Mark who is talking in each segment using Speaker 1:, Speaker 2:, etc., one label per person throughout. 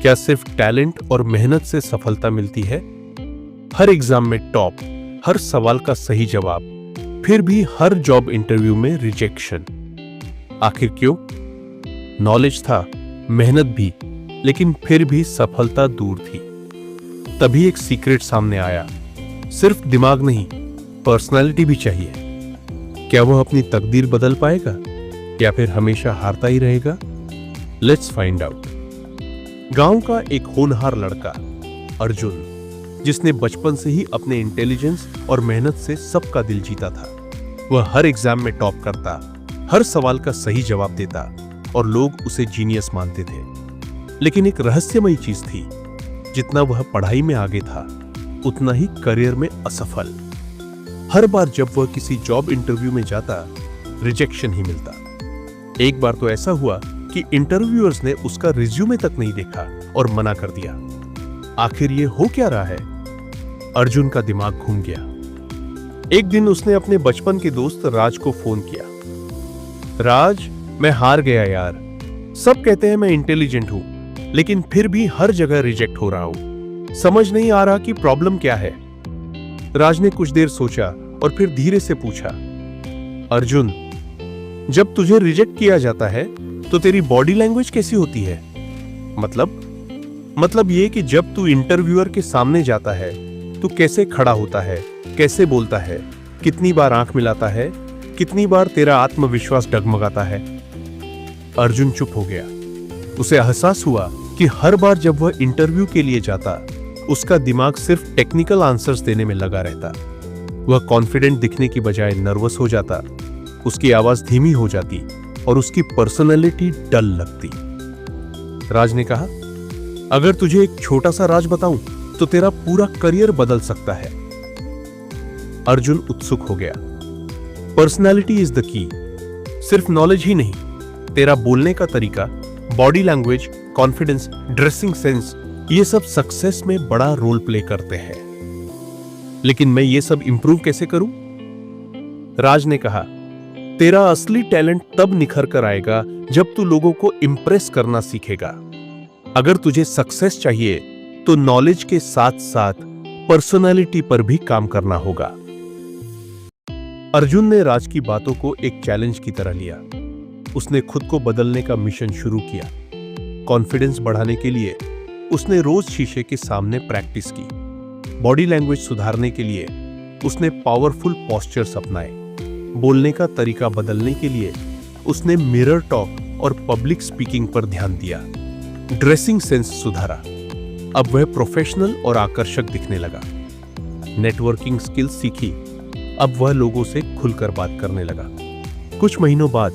Speaker 1: क्या सिर्फ टैलेंट और मेहनत से सफलता मिलती है? हर एग्जाम में टॉप, हर सवाल का सही जवाब, फिर भी हर जॉब इंटरव्यू में रिजेक्शन। आखिर क्यों? नॉलेज था, मेहनत भी, लेकिन फिर भी सफलता दूर थी। तभी एक सीक्रेट सामने आया। सिर्फ दिमाग नहीं, पर्सनालिटी भी चाहिए। क्या वह अपनी तकदीर बदल पाएगा या फिर हमेशा हारता ही रहेगा? Let's find out. गांव का एक होनहार लड़का अर्जुन, जिसने बचपन से ही अपने इंटेलिजेंस और मेहनत से सबका दिल जीता था। वह हर एग्जाम में टॉप करता, हर सवाल का सही जवाब देता और लोग उसे जीनियस मानते थे। लेकिन एक रहस्यमयी चीज थी, जितना वह पढ़ाई में आगे था उतना ही करियर में असफल। हर बार जब वह किसी जॉब इंटरव्यू में जाता, रिजेक्शन ही मिलता। एक बार तो ऐसा हुआ कि इंटरव्यूअर्स ने उसका रिज्यूमे तक नहीं देखा और मना कर दिया। आखिर ये हो क्या रहा है? अर्जुन का दिमाग घूम गया। एक दिन उसने अपने बचपन के दोस्त राज को फोन किया। राज, मैं हार गया यार। सब कहते हैं मैं इंटेलिजेंट हूं, लेकिन फिर भी हर जगह रिजेक्ट हो रहा हूं। समझ नहीं आ रहा कि प्रॉब्लम क्या है। राज ने कुछ देर सोचा और फिर धीरे से पूछा, अर्जुन, जब तुझे रिजेक्ट किया जाता है तो तेरी बॉडी लैंग्वेज कैसी होती है? मतलब ये कि जब तू इंटरव्यूअर के सामने जाता है तू कैसे खड़ा होता है, कैसे बोलता है, कितनी बार आंख मिलाता है, कितनी बार तेरा आत्मविश्वास डगमगाता है। अर्जुन चुप हो गया। उसे एहसास हुआ कि हर बार जब वह इंटरव्यू के लिए जाता, उसका दिमाग सिर्फ टेक्निकल आंसर्स देने में लगा रहता। वह कॉन्फिडेंट दिखने की बजाय नर्वस हो जाता, उसकी आवाज धीमी हो जाती और उसकी पर्सनैलिटी डल लगती। राज ने कहा, अगर तुझे एक छोटा सा राज बताऊं तो तेरा पूरा करियर बदल सकता है। अर्जुन उत्सुक हो गया। Personality is the key. सिर्फ नॉलेज ही नहीं, तेरा बोलने का तरीका, body language, confidence, dressing sense, ये सब सक्सेस में बड़ा रोल प्ले करते हैं। लेकिन मैं ये सब इंप्रूव कैसे करूं? राज ने कहा, तेरा असली टैलेंट तब निखर कर आएगा जब तू लोगों को इंप्रेस करना सीखेगा। अगर तुझे सक्सेस चाहिए तो नॉलेज के साथ साथ पर्सनालिटी पर भी काम करना होगा। अर्जुन ने राज की बातों को एक चैलेंज की तरह लिया। उसने खुद को बदलने का मिशन शुरू किया। कॉन्फिडेंस बढ़ाने के लिए उसने रोज शीशे के सामने प्रैक्टिस की। बॉडी लैंग्वेज सुधारने के लिए उसने पावरफुल पोस्चर्स अपनाए। बोलने का तरीका बदलने के लिए उसने मिरर टॉक और पब्लिक स्पीकिंग पर ध्यान दिया। ड्रेसिंग सेंस सुधारा। अब वह प्रोफेशनल और आकर्षक दिखने लगा। नेटवर्किंग स्किल्स सीखी। अब वह लोगों से खुलकर बात करने लगा। कुछ महीनों बाद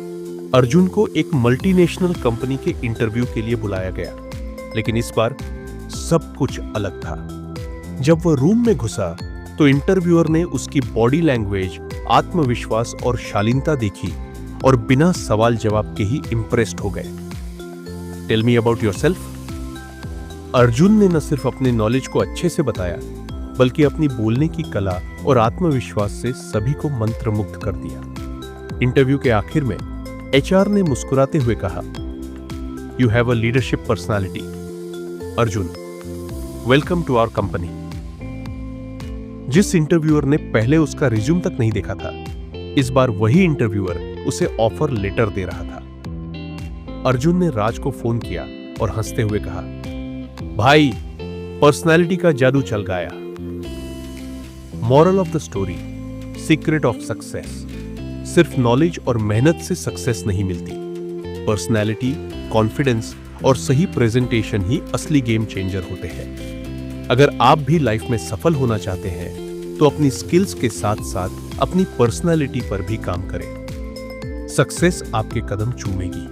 Speaker 1: अर्जुन को एक मल्टीनेशनल कंपनी के इंटरव्यू के लिए बुलाया गया। लेकिन इस बार सब कुछ अलग था। जब वह रूम में घुसा तो इंटरव्यूअर ने उसकी बॉडी लैंग्वेज, आत्मविश्वास और शालीनता देखी और बिना सवाल जवाब के ही इंप्रेस्ड हो गए। Tell me about yourself. Arjun ने न सिर्फ अपने नॉलेज को अच्छे से बताया, बल्कि अपनी बोलने की कला और आत्मविश्वास से सभी को मंत्रमुग्ध कर दिया। इंटरव्यू के आखिर में एचआर ने मुस्कुराते हुए कहा, you have a leadership personality Arjun, welcome to our company. जिस इंटरव्यूअर ने पहले उसका रिज्यूम तक नहीं देखा था, इस बार वही इंटरव्यूअर उसे ऑफर लेटर दे रहा था। अर्जुन ने राज को फोन किया और हंसते हुए कहा, भाई, पर्सनालिटी का जादू चल गया। Moral of the story, secret of success. सिर्फ नॉलेज और मेहनत से सक्सेस नहीं मिलती। पर्सनालिटी, कॉन्फिडेंस और सही प्रेजेंटेशन ही असली गेम चेंजर होते हैं। अगर आप भी लाइफ में सफल होना चाहते हैं तो अपनी स्किल्स के साथ साथ अपनी पर्सनालिटी पर भी काम करें। सक्सेस आपके कदम चूमेगी।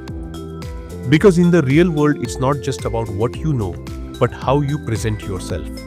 Speaker 1: Because in the real world, it's not just about what you know, but how you present yourself.